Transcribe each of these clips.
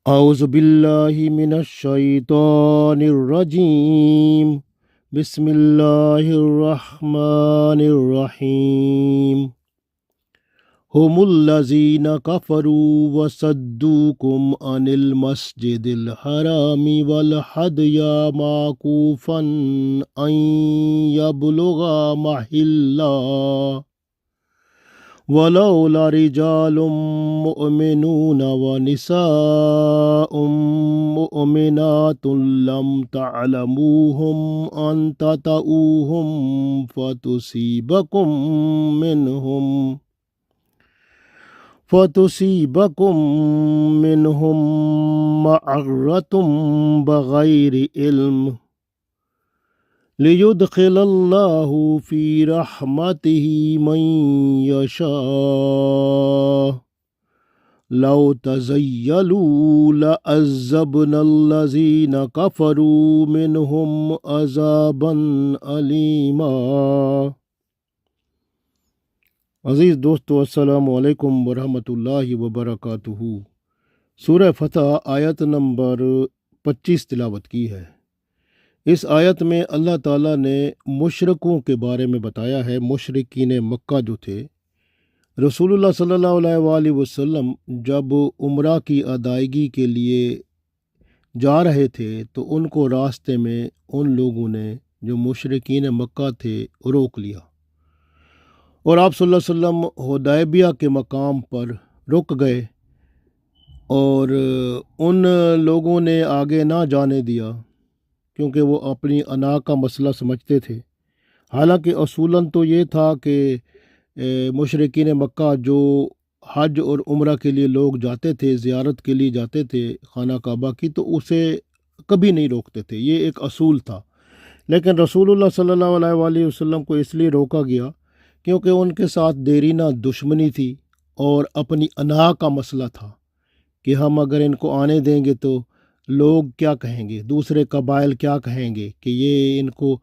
اعوذ باللہ من الشیطان الرجیم بسم اللہ الرحمن الرحیم هم الذین کفروا وصدوکم عن المسجد الحرام والحدی معکوفا ان یبلغ محلہ ولولا رجال مؤمنون ونساء مؤمنات لم تعلموهم أن تطؤوهم فتصيبكم منهم معرة بغير علم ليدخل الله في رحمته من يشاء لو تزيلوا لعذبنا الذين كفروا منهم عذابا أليما۔ عزیز دوستو، السلام علیکم ورحمۃ اللہ وبرکاتہ۔ سورہ فتح آیت نمبر 25 تلاوت کی ہے۔ اس آیت میں اللہ تعالیٰ نے مشرکوں کے بارے میں بتایا ہے۔ مشرکین مکہ جو تھے، رسول اللہ صلی اللہ علیہ وآلہ وسلم جب عمرہ کی ادائیگی کے لیے جا رہے تھے تو ان کو راستے میں ان لوگوں نے جو مشرکین مکہ تھے روک لیا، اور آپ صلی اللہ علیہ وسلم حدیبیہ کے مقام پر رک گئے اور ان لوگوں نے آگے نہ جانے دیا کیونکہ وہ اپنی انا کا مسئلہ سمجھتے تھے۔ حالانکہ اصولاً تو یہ تھا کہ مشرکین مکہ جو حج اور عمرہ کے لیے لوگ جاتے تھے، زیارت کے لیے جاتے تھے خانہ کعبہ کی، تو اسے کبھی نہیں روکتے تھے، یہ ایک اصول تھا۔ لیکن رسول اللہ صلی اللہ علیہ وآلہ وسلم کو اس لیے روکا گیا کیونکہ ان کے ساتھ دیرینہ دشمنی تھی اور اپنی انا کا مسئلہ تھا کہ ہم اگر ان کو آنے دیں گے تو لوگ کیا کہیں گے، دوسرے قبائل کیا کہیں گے کہ یہ ان کو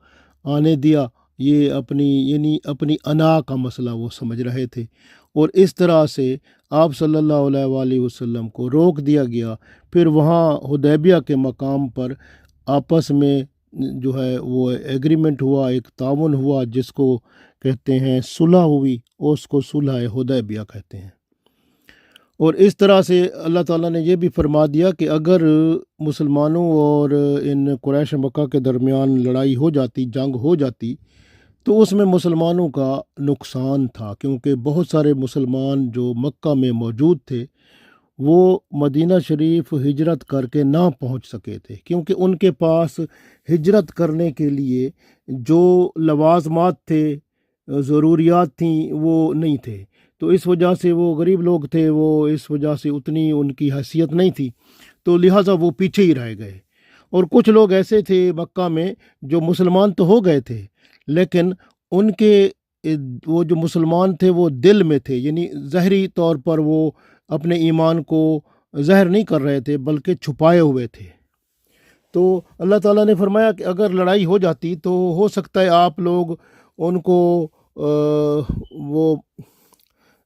آنے دیا۔ یہ اپنی انا کا مسئلہ وہ سمجھ رہے تھے، اور اس طرح سے آپ صلی اللہ علیہ وآلہ وسلم کو روک دیا گیا۔ پھر وہاں حدیبیہ کے مقام پر آپس میں جو ہے وہ ایگریمنٹ ہوا، ایک تعاون ہوا جس کو کہتے ہیں صلح ہوئی، اس کو صلح حدیبیہ کہتے ہیں۔ اور اس طرح سے اللہ تعالیٰ نے یہ بھی فرما دیا کہ اگر مسلمانوں اور ان قریش مکہ کے درمیان لڑائی ہو جاتی، جنگ ہو جاتی، تو اس میں مسلمانوں کا نقصان تھا، کیونکہ بہت سارے مسلمان جو مکہ میں موجود تھے وہ مدینہ شریف ہجرت کر کے نہ پہنچ سکے تھے، کیونکہ ان کے پاس ہجرت کرنے کے لیے جو لوازمات تھے، ضروریات تھیں، وہ نہیں تھے۔ تو اس وجہ سے وہ غریب لوگ تھے، وہ اس وجہ سے اتنی ان کی حیثیت نہیں تھی، تو لہٰذا وہ پیچھے ہی رہ گئے۔ اور کچھ لوگ ایسے تھے مکہ میں جو مسلمان تو ہو گئے تھے، لیکن ان کے وہ جو مسلمان تھے وہ دل میں تھے، یعنی ظاہری طور پر وہ اپنے ایمان کو ظاہر نہیں کر رہے تھے بلکہ چھپائے ہوئے تھے۔ تو اللہ تعالیٰ نے فرمایا کہ اگر لڑائی ہو جاتی تو ہو سکتا ہے آپ لوگ ان کو وہ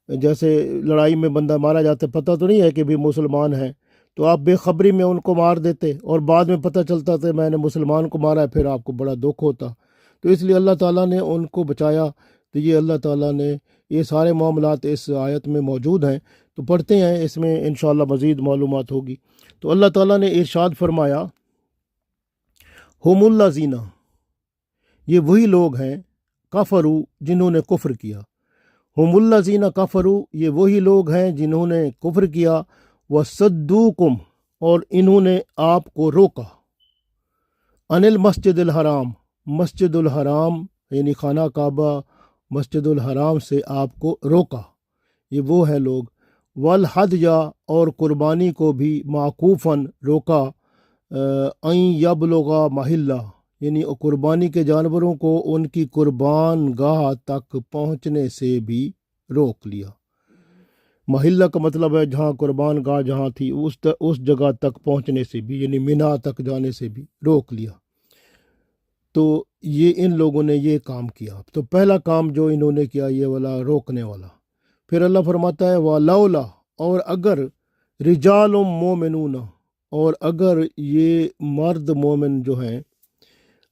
جیسے لڑائی میں بندہ مارا جاتا ہے، پتہ تو نہیں ہے کہ بھی مسلمان ہیں، تو آپ بے خبری میں ان کو مار دیتے اور بعد میں پتہ چلتا تھا میں نے مسلمان کو مارا ہے، پھر آپ کو بڑا دکھ ہوتا۔ تو اس لیے اللہ تعالیٰ نے ان کو بچایا۔ تو یہ اللہ تعالیٰ نے یہ سارے معاملات اس آیت میں موجود ہیں، تو پڑھتے ہیں، اس میں انشاءاللہ مزید معلومات ہوگی۔ تو اللہ تعالیٰ نے ارشاد فرمایا، ہم الذین، یہ وہی لوگ ہیں، کفروا، جنہوں نے کفر کیا۔ ہم الذین کفروا، یہ وہی لوگ ہیں جنہوں نے کفر کیا، وصدوکم، اور انہوں نے آپ کو روکا، عن المسجد الحرام، مسجد الحرام یعنی خانہ کعبہ، مسجد الحرام سے آپ کو روکا، یہ وہ ہیں لوگ۔ والحدیٰ، اور قربانی کو بھی معکوفاً روکا، ان یبلغ محلہ، یعنی قربانی کے جانوروں کو ان کی قربان گاہ تک پہنچنے سے بھی روک لیا۔ محلہ کا مطلب ہے جہاں قربان گاہ جہاں تھی اس جگہ تک پہنچنے سے بھی، یعنی مینا تک جانے سے بھی روک لیا۔ تو یہ ان لوگوں نے یہ کام کیا۔ تو پہلا کام جو انہوں نے کیا یہ والا روکنے والا۔ پھر اللہ فرماتا ہے وَلَوْلَا، اور اگر رجال مومنون، اور اگر یہ مرد مومن جو ہیں،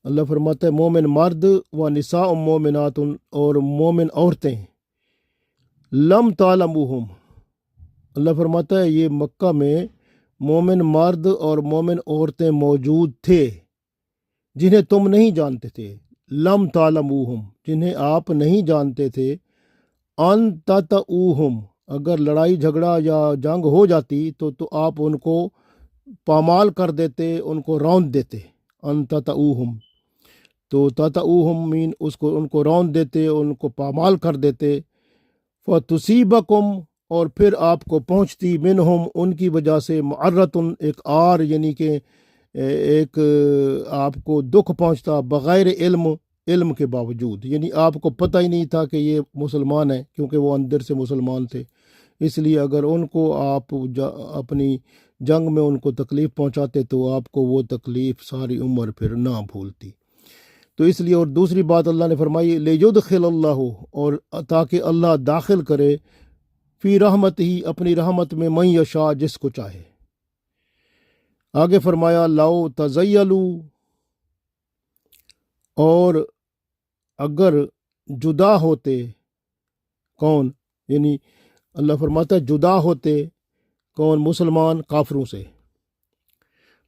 اللہ فرماتا ہے مومن مرد و نساء مومنات، اور مومن عورتیں، لم تعلموہم، اللہ فرماتا ہے یہ مکہ میں مومن مرد اور مومن عورتیں موجود تھے جنہیں تم نہیں جانتے تھے، لم تعلموہم، جنہیں آپ نہیں جانتے تھے، ان تطؤوہم، اگر لڑائی جھگڑا یا جنگ ہو جاتی تو آپ ان کو پامال کر دیتے، ان کو روند دیتے، ان تطؤوہم، تو تطؤوہم مین ان کو روند دیتے، ان کو پامال کر دیتے، فتصیبکم، اور پھر آپ کو پہنچتی منہم، ان کی وجہ سے، معرتن، ایک آر، یعنی کہ ایک آپ کو دکھ پہنچتا، بغیر علم کے باوجود، یعنی آپ کو پتہ ہی نہیں تھا کہ یہ مسلمان ہیں، کیونکہ وہ اندر سے مسلمان تھے، اس لیے اگر ان کو آپ اپنی جنگ میں ان کو تکلیف پہنچاتے تو آپ کو وہ تکلیف ساری عمر پھر نہ بھولتی۔ تو اس لیے، اور دوسری بات اللہ نے فرمائی، لیدخل اللہ، اور تاکہ اللہ داخل کرے، فی رحمت ہی، اپنی رحمت میں، من یشاء، جس کو چاہے۔ آگے فرمایا لو تزیلو، اور اگر جدا ہوتے، کون، یعنی اللہ فرماتا ہے جدا ہوتے، کون، مسلمان کافروں سے،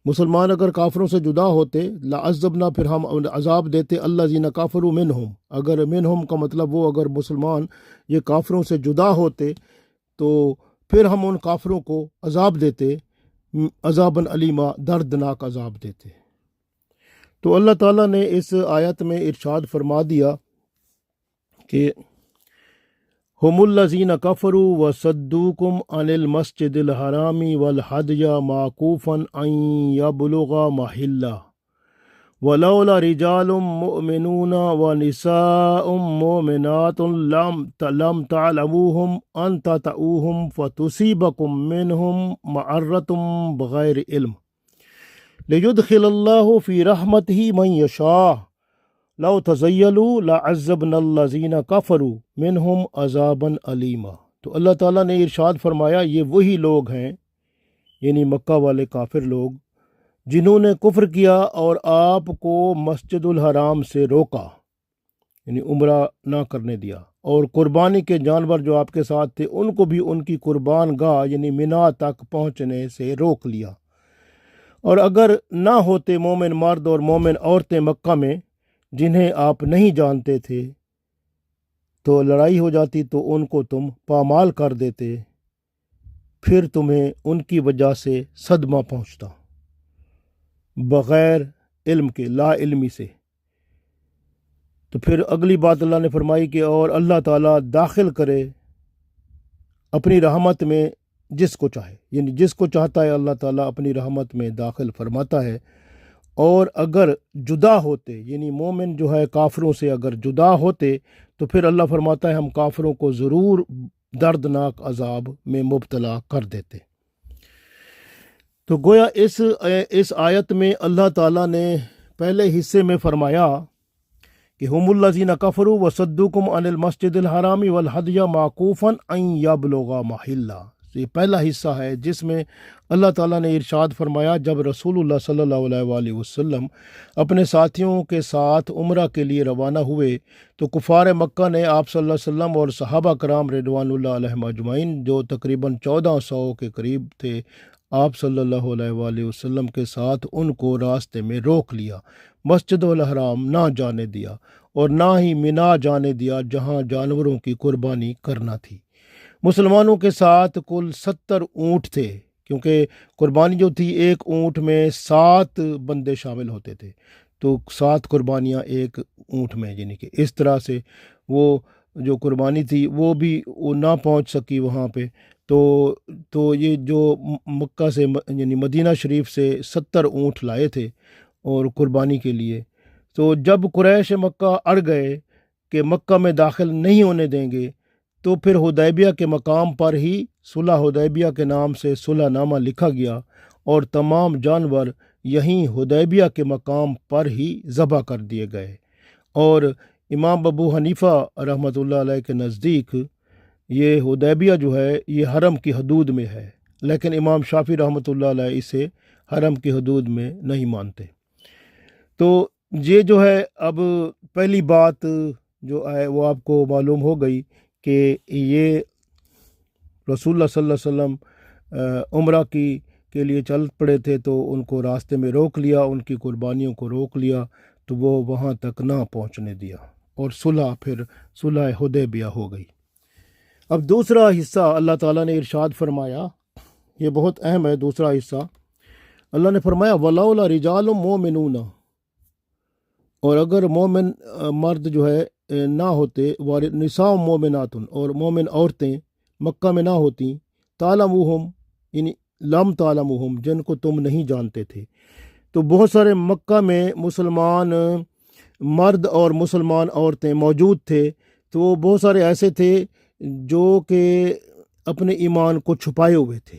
مسلمان اگر کافروں سے جدا ہوتے، لعذبنا، پھر ہم عذاب دیتے، الذین کافروا منہم، اگر منہم کا مطلب وہ اگر مسلمان یہ کافروں سے جدا ہوتے تو پھر ہم ان کافروں کو عذاب دیتے، عذاباً علیما، دردناک عذاب دیتے۔ تو اللہ تعالیٰ نے اس آیت میں ارشاد فرما دیا کہ ہم الذین کفروا وصدوکم عن المسجد الحرام والحدی معکوفا ان یبلغ محلہ ولولا رجال مؤمنون ونساء مؤمنات لم تعلموهم ان تطؤوهم فتصيبكم منهم معرة بغیر علم لیدخل اللہ فی رحمتہ من یشاء لو تزیلوا لعذبنا الذین کفروا منہم عذابا علیما۔ تو اللہ تعالیٰ نے ارشاد فرمایا یہ وہی لوگ ہیں، یعنی مکہ والے کافر لوگ، جنہوں نے کفر کیا اور آپ کو مسجد الحرام سے روکا، یعنی عمرہ نہ کرنے دیا، اور قربانی کے جانور جو آپ کے ساتھ تھے ان کو بھی ان کی قربان گاہ یعنی مینا تک پہنچنے سے روک لیا، اور اگر نہ ہوتے مومن مرد اور مومن عورتیں مکہ میں جنہیں آپ نہیں جانتے تھے، تو لڑائی ہو جاتی تو ان کو تم پامال کر دیتے، پھر تمہیں ان کی وجہ سے صدمہ پہنچتا، بغیر علم کے، لا علمی سے۔ تو پھر اگلی بات اللہ نے فرمائی کہ اور اللہ تعالیٰ داخل کرے اپنی رحمت میں جس کو چاہے، یعنی جس کو چاہتا ہے اللہ تعالیٰ اپنی رحمت میں داخل فرماتا ہے، اور اگر جدا ہوتے، یعنی مومن جو ہے کافروں سے اگر جدا ہوتے تو پھر اللہ فرماتا ہے ہم کافروں کو ضرور دردناک عذاب میں مبتلا کر دیتے۔ تو گویا اس آیت میں اللہ تعالیٰ نے پہلے حصے میں فرمایا کہ ہم الذین کفروا وصدوکم عن المسجد الحرام والحدی معکوفا ان یبلغ محلہ، یہ پہلا حصہ ہے جس میں اللہ تعالیٰ نے ارشاد فرمایا جب رسول اللہ صلی اللہ علیہ وآلہ وسلم اپنے ساتھیوں کے ساتھ عمرہ کے لیے روانہ ہوئے تو کفار مکہ نے آپ صلی اللہ علیہ وسلم اور صحابہ کرام رضوان اللہ علیہم اجمعین جو تقریباً 1400 کے قریب تھے، آپ صلی اللہ علیہ وآلہ وسلم کے ساتھ ان کو راستے میں روک لیا، مسجد الحرام نہ جانے دیا، اور نہ ہی مینا جانے دیا جہاں جانوروں کی قربانی کرنا تھی۔ مسلمانوں کے ساتھ کل 70 اونٹ تھے، کیونکہ قربانی جو تھی ایک اونٹ میں 7 بندے شامل ہوتے تھے، تو 7 قربانیاں ایک اونٹ میں، یعنی کہ اس طرح سے وہ جو قربانی تھی وہ بھی وہ نہ پہنچ سکی وہاں پہ۔ تو یہ جو مکہ سے یعنی مدینہ شریف سے 70 اونٹ لائے تھے اور قربانی کے لیے، تو جب قریش مکہ اڑ گئے کہ مکہ میں داخل نہیں ہونے دیں گے، تو پھر حدیبیہ کے مقام پر ہی صلح حدیبیہ کے نام سے صلح نامہ لکھا گیا، اور تمام جانور یہیں حدیبیہ کے مقام پر ہی ذبح کر دیے گئے۔ اور امام ابو حنیفہ رحمۃ اللہ علیہ کے نزدیک یہ حدیبیہ جو ہے یہ حرم کی حدود میں ہے، لیکن امام شافعی رحمۃ اللہ علیہ اسے حرم کی حدود میں نہیں مانتے۔ تو یہ جو ہے اب پہلی بات جو ہے وہ آپ کو معلوم ہو گئی کہ یہ رسول اللہ صلی اللہ علیہ وسلم عمرہ کے لیے چل پڑے تھے، تو ان کو راستے میں روک لیا، ان کی قربانیوں کو روک لیا، تو وہ وہاں تک نہ پہنچنے دیا، اور پھر صلح حدیبیہ ہو گئی۔ اب دوسرا حصہ اللہ تعالیٰ نے ارشاد فرمایا، یہ بہت اہم ہے دوسرا حصہ۔ اللہ نے فرمایا وَلَوْلَا رِجَالٌ مُؤْمِنُونَ، اور اگر مومن مرد جو ہے نہ ہوتے، نساء مومنات، اور مومن عورتیں مکہ میں نہ ہوتیں، تعلموہم یعنی لم تعلموہم جن کو تم نہیں جانتے تھے۔ تو بہت سارے مکہ میں مسلمان مرد اور مسلمان عورتیں موجود تھے، تو وہ بہت سارے ایسے تھے جو کہ اپنے ایمان کو چھپائے ہوئے تھے،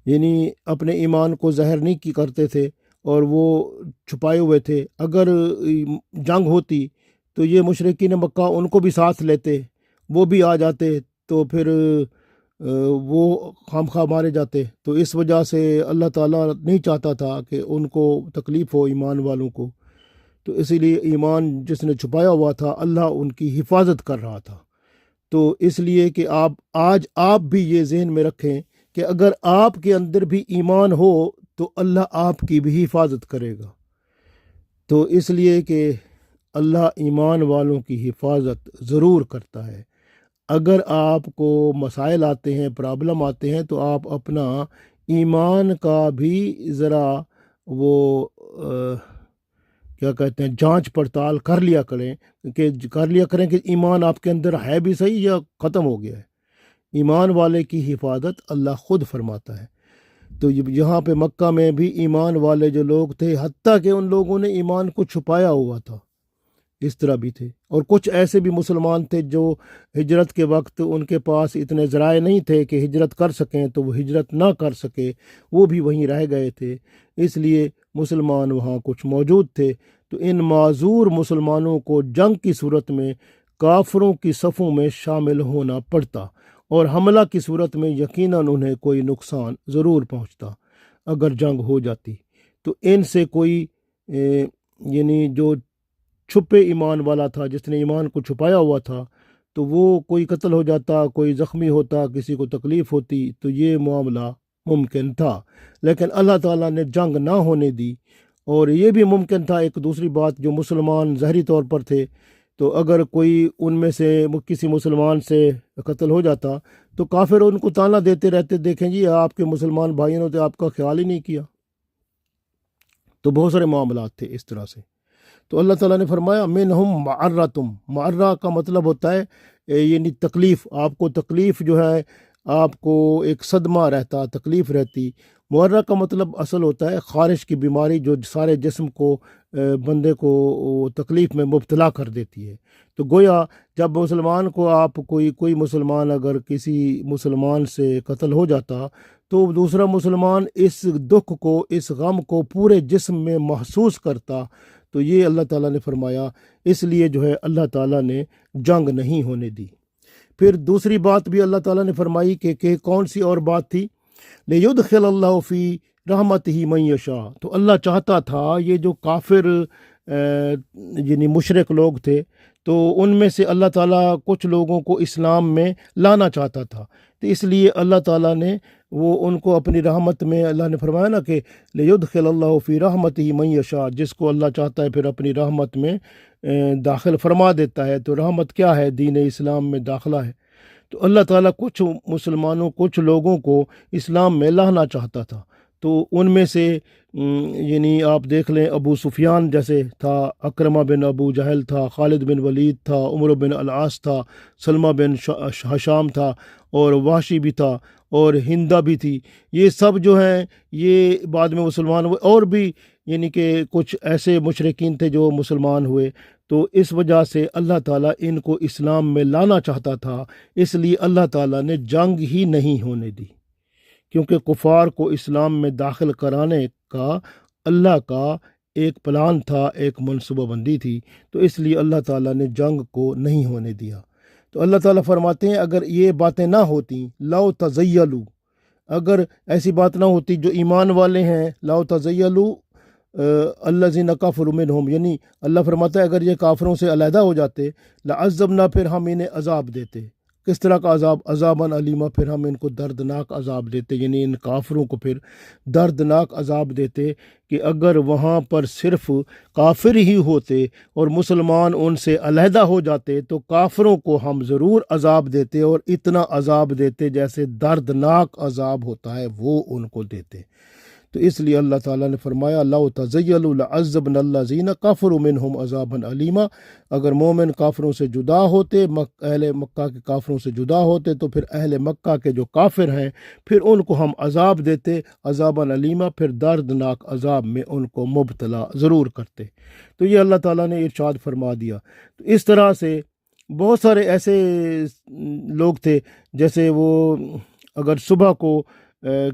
یعنی اپنے ایمان کو ظاہر نہیں کرتے تھے، اور وہ چھپائے ہوئے تھے۔ اگر جنگ ہوتی تو یہ مشرکین مکہ ان کو بھی ساتھ لیتے، وہ بھی آ جاتے، تو پھر وہ خامخواہ مارے جاتے۔ تو اس وجہ سے اللہ تعالیٰ نہیں چاہتا تھا کہ ان کو تکلیف ہو ایمان والوں کو، تو اسی لیے ایمان جس نے چھپایا ہوا تھا اللہ ان کی حفاظت کر رہا تھا۔ تو اس لیے کہ آج آپ بھی یہ ذہن میں رکھیں کہ اگر آپ کے اندر بھی ایمان ہو تو اللہ آپ کی بھی حفاظت کرے گا۔ تو اس لیے کہ اللہ ایمان والوں کی حفاظت ضرور کرتا ہے۔ اگر آپ کو مسائل آتے ہیں، پرابلم آتے ہیں، تو آپ اپنا ایمان کا بھی ذرا وہ کیا کہتے ہیں جانچ پڑتال کر لیا کریں کہ ایمان آپ کے اندر ہے بھی صحیح یا ختم ہو گیا ہے۔ ایمان والے کی حفاظت اللہ خود فرماتا ہے۔ تو یہاں پہ مکہ میں بھی ایمان والے جو لوگ تھے، حتیٰ کہ ان لوگوں نے ایمان کو چھپایا ہوا تھا، اس طرح بھی تھے۔ اور کچھ ایسے بھی مسلمان تھے جو ہجرت کے وقت ان کے پاس اتنے ذرائع نہیں تھے کہ ہجرت کر سکیں، تو وہ ہجرت نہ کر سکے، وہ بھی وہیں رہ گئے تھے، اس لیے مسلمان وہاں کچھ موجود تھے۔ تو ان معذور مسلمانوں کو جنگ کی صورت میں کافروں کی صفوں میں شامل ہونا پڑتا، اور حملہ کی صورت میں یقیناً انہیں کوئی نقصان ضرور پہنچتا اگر جنگ ہو جاتی۔ تو ان سے کوئی یعنی جو چھپے ایمان والا تھا، جس نے ایمان کو چھپایا ہوا تھا، تو وہ کوئی قتل ہو جاتا، کوئی زخمی ہوتا، کسی کو تکلیف ہوتی، تو یہ معاملہ ممکن تھا۔ لیکن اللہ تعالیٰ نے جنگ نہ ہونے دی، اور یہ بھی ممکن تھا ایک دوسری بات، جو مسلمان ظاہری طور پر تھے، تو اگر کوئی ان میں سے کسی مسلمان سے قتل ہو جاتا تو کافر ان کو تانا دیتے رہتے، دیکھیں جی آپ کے مسلمان بھائیوں نے تو آپ کا خیال ہی نہیں کیا۔ تو بہت سارے معاملات تھے اس طرح سے۔ تو اللہ تعالیٰ نے فرمایا منہم معرۃم، معرہ کا مطلب ہوتا ہے یعنی تکلیف، آپ کو تکلیف جو ہے آپ کو ایک صدمہ رہتا، تکلیف رہتی۔ معرہ کا مطلب اصل ہوتا ہے خارش کی بیماری، جو سارے جسم کو بندے کو تکلیف میں مبتلا کر دیتی ہے۔ تو گویا جب مسلمان کو کوئی مسلمان اگر کسی مسلمان سے قتل ہو جاتا تو دوسرا مسلمان اس دکھ کو، اس غم کو پورے جسم میں محسوس کرتا۔ تو یہ اللہ تعالیٰ نے فرمایا، اس لیے جو ہے اللہ تعالیٰ نے جنگ نہیں ہونے دی۔ پھر دوسری بات بھی اللہ تعالیٰ نے فرمائی کہ کون سی اور بات تھی؟ لِيُدْخِلَ اللَّهُ فِي رَحْمَتِهِ مَن يَشَاءُ، تو اللہ چاہتا تھا یہ جو کافر یعنی مشرک لوگ تھے، تو ان میں سے اللہ تعالیٰ کچھ لوگوں کو اسلام میں لانا چاہتا تھا۔ تو اس لیے اللہ تعالیٰ نے وہ ان کو اپنی رحمت میں، اللہ نے فرمایا نا کہ لِيُدْخِلَ اللَّهُ فِي رَحْمَتِهِ مَن يَشَاءُ، جس کو اللہ چاہتا ہے پھر اپنی رحمت میں داخل فرما دیتا ہے۔ تو رحمت کیا ہے؟ دین اسلام میں داخلہ ہے۔ تو اللہ تعالیٰ کچھ مسلمانوں، کچھ لوگوں کو اسلام میں لانا چاہتا تھا۔ تو ان میں سے یعنی آپ دیکھ لیں، ابو سفیان جیسے تھا، اکرمہ بن ابو جہل تھا، خالد بن ولید تھا، عمر بن العاص تھا، سلمہ بن حشام تھا، اور وحشی بھی تھا، اور ہندہ بھی تھی۔ یہ سب جو ہیں یہ بعد میں مسلمان ہوئے، اور بھی یعنی کہ کچھ ایسے مشرکین تھے جو مسلمان ہوئے۔ تو اس وجہ سے اللہ تعالیٰ ان کو اسلام میں لانا چاہتا تھا، اس لیے اللہ تعالیٰ نے جنگ ہی نہیں ہونے دی، کیونکہ کفار کو اسلام میں داخل کرانے کا اللہ کا ایک پلان تھا، ایک منصوبہ بندی تھی۔ تو اس لیے اللہ تعالیٰ نے جنگ کو نہیں ہونے دیا۔ تو اللہ تعالیٰ فرماتے ہیں اگر یہ باتیں نہ ہوتیں، لو تزیلوا، اگر ایسی بات نہ ہوتی جو ایمان والے ہیں، لا تزیلوا الذین کفروا منہم، یعنی اللہ فرماتا ہے اگر یہ کافروں سے علیحدہ ہو جاتے لعذبنا، پھر ہم انہیں عذاب دیتے۔ کس طرح کا عذاب؟ عذاباً علیما، پھر ہم ان کو دردناک عذاب دیتے، یعنی ان کافروں کو پھر دردناک عذاب دیتے کہ اگر وہاں پر صرف کافر ہی ہوتے اور مسلمان ان سے علیحدہ ہو جاتے تو کافروں کو ہم ضرور عذاب دیتے، اور اتنا عذاب دیتے جیسے دردناک عذاب ہوتا ہے وہ ان کو دیتے۔ تو اس لیے اللہ تعالیٰ نے فرمایا لو تزیلوا لعذبنا الذین کفروا منہم عذابا علیما، اگر مومن کافروں سے جدا ہوتے، اہل مکہ کے کافروں سے جدا ہوتے، تو پھر اہل مکہ کے جو کافر ہیں پھر ان کو ہم عذاب دیتے عذابا علیما، پھر دردناک عذاب میں ان کو مبتلا ضرور کرتے۔ تو یہ اللہ تعالیٰ نے ارشاد فرما دیا۔ تو اس طرح سے بہت سارے ایسے لوگ تھے، جیسے وہ اگر صبح کو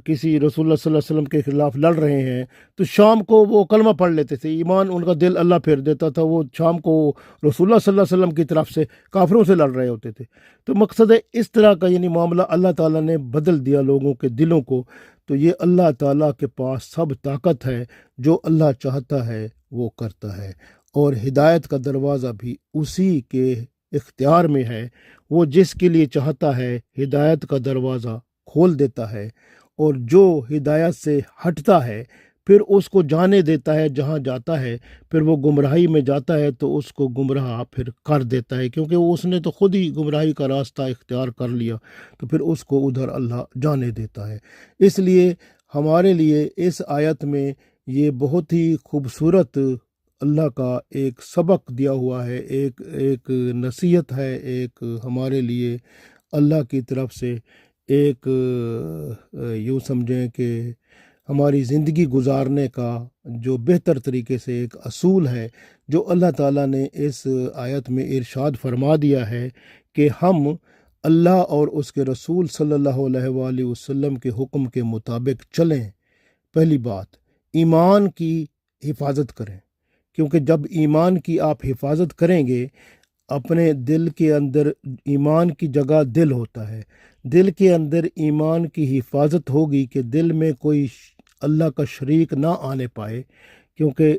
کسی رسول اللہ صلی اللہ علیہ وسلم کے خلاف لڑ رہے ہیں تو شام کو وہ کلمہ پڑھ لیتے تھے، ایمان ان کا دل اللہ پھیر دیتا تھا، وہ شام کو رسول اللہ صلی اللہ علیہ وسلم کی طرف سے کافروں سے لڑ رہے ہوتے تھے۔ تو مقصد ہے اس طرح کا یعنی معاملہ اللہ تعالیٰ نے بدل دیا لوگوں کے دلوں کو۔ تو یہ اللہ تعالیٰ کے پاس سب طاقت ہے، جو اللہ چاہتا ہے وہ کرتا ہے، اور ہدایت کا دروازہ بھی اسی کے اختیار میں ہے۔ وہ جس کے لیے چاہتا ہے ہدایت کا دروازہ کھول دیتا ہے، اور جو ہدایت سے ہٹتا ہے پھر اس کو جانے دیتا ہے جہاں جاتا ہے، پھر وہ گمراہی میں جاتا ہے تو اس کو گمراہ پھر کر دیتا ہے، کیونکہ اس نے تو خود ہی گمراہی کا راستہ اختیار کر لیا، تو پھر اس کو ادھر اللہ جانے دیتا ہے۔ اس لیے ہمارے لیے اس آیت میں یہ بہت ہی خوبصورت اللہ کا ایک سبق دیا ہوا ہے، ایک نصیحت ہے، ایک ہمارے لیے اللہ کی طرف سے ایک یوں سمجھیں کہ ہماری زندگی گزارنے کا جو بہتر طریقے سے ایک اصول ہے، جو اللہ تعالیٰ نے اس آیت میں ارشاد فرما دیا ہے کہ ہم اللہ اور اس کے رسول صلی اللہ علیہ وآلہ وسلم کے حکم کے مطابق چلیں۔ پہلی بات، ایمان کی حفاظت کریں، کیونکہ جب ایمان کی آپ حفاظت کریں گے، اپنے دل کے اندر ایمان کی جگہ دل ہوتا ہے، دل کے اندر ایمان کی حفاظت ہوگی کہ دل میں کوئی اللہ کا شریک نہ آنے پائے، کیونکہ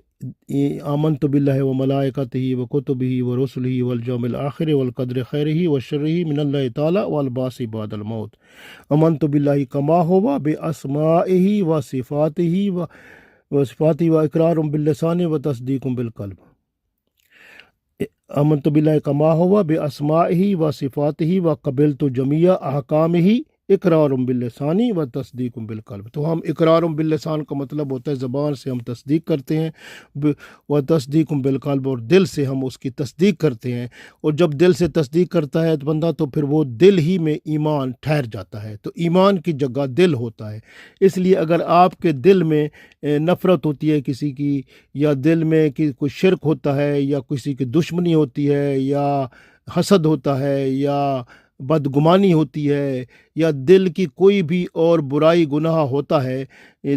آمنت باللہ و ملائکتہ و کتبہ و رسلہ والیوم الآخر والقدر خیرہ و شرہ من اللہ تعالی والبعث بعد الموت۔ آمنت باللہ کما ہوا باسمائہ و صفاتہ و اقرار باللسان و تصدیق بالقلب۔ آمنت باللہ کما ہوا باسمائہ و صفاتہ و قبلت جمیع احکامہ اقرار باللسان و تصدیق بالقلب۔ تو ہم اقرار باللسان کا مطلب ہوتا ہے زبان سے ہم تصدیق کرتے ہیں، و تصدیق بالقلب، اور دل سے ہم اس کی تصدیق کرتے ہیں، اور جب دل سے تصدیق کرتا ہے بندہ تو پھر وہ دل ہی میں ایمان ٹھہر جاتا ہے۔ تو ایمان کی جگہ دل ہوتا ہے، اس لیے اگر آپ کے دل میں نفرت ہوتی ہے کسی کی، یا دل میں کوئی شرک ہوتا ہے، یا کسی کی دشمنی ہوتی ہے، یا حسد ہوتا ہے، یا بدگمانی ہوتی ہے، یا دل کی کوئی بھی اور برائی گناہ ہوتا ہے،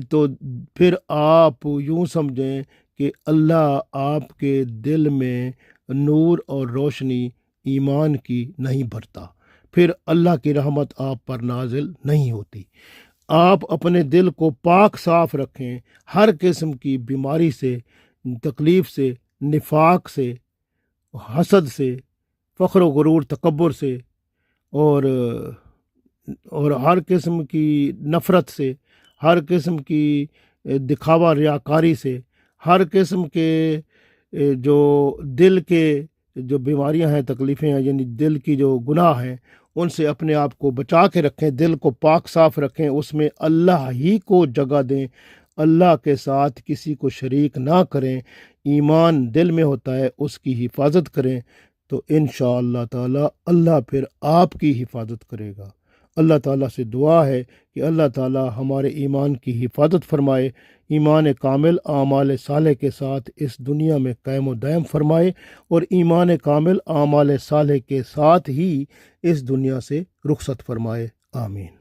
تو پھر آپ یوں سمجھیں کہ اللہ آپ کے دل میں نور اور روشنی ایمان کی نہیں بھرتا، پھر اللہ کی رحمت آپ پر نازل نہیں ہوتی۔ آپ اپنے دل کو پاک صاف رکھیں ہر قسم کی بیماری سے، تکلیف سے، نفاق سے، حسد سے، فخر و غرور تکبر سے، اور ہر قسم کی نفرت سے، ہر قسم کی دکھاوا ریاکاری سے، ہر قسم کے جو دل کے جو بیماریاں ہیں، تکلیفیں ہیں، یعنی دل کی جو گناہ ہیں، ان سے اپنے آپ کو بچا کے رکھیں، دل کو پاک صاف رکھیں، اس میں اللہ ہی کو جگہ دیں، اللہ کے ساتھ کسی کو شریک نہ کریں، ایمان دل میں ہوتا ہے اس کی حفاظت کریں، تو انشاءاللہ تعالی اللہ پھر آپ کی حفاظت کرے گا۔ اللہ تعالیٰ سے دعا ہے کہ اللہ تعالیٰ ہمارے ایمان کی حفاظت فرمائے، ایمان کامل اعمال صالح کے ساتھ اس دنیا میں قائم و دائم فرمائے، اور ایمان کامل اعمال صالح کے ساتھ ہی اس دنیا سے رخصت فرمائے۔ آمین۔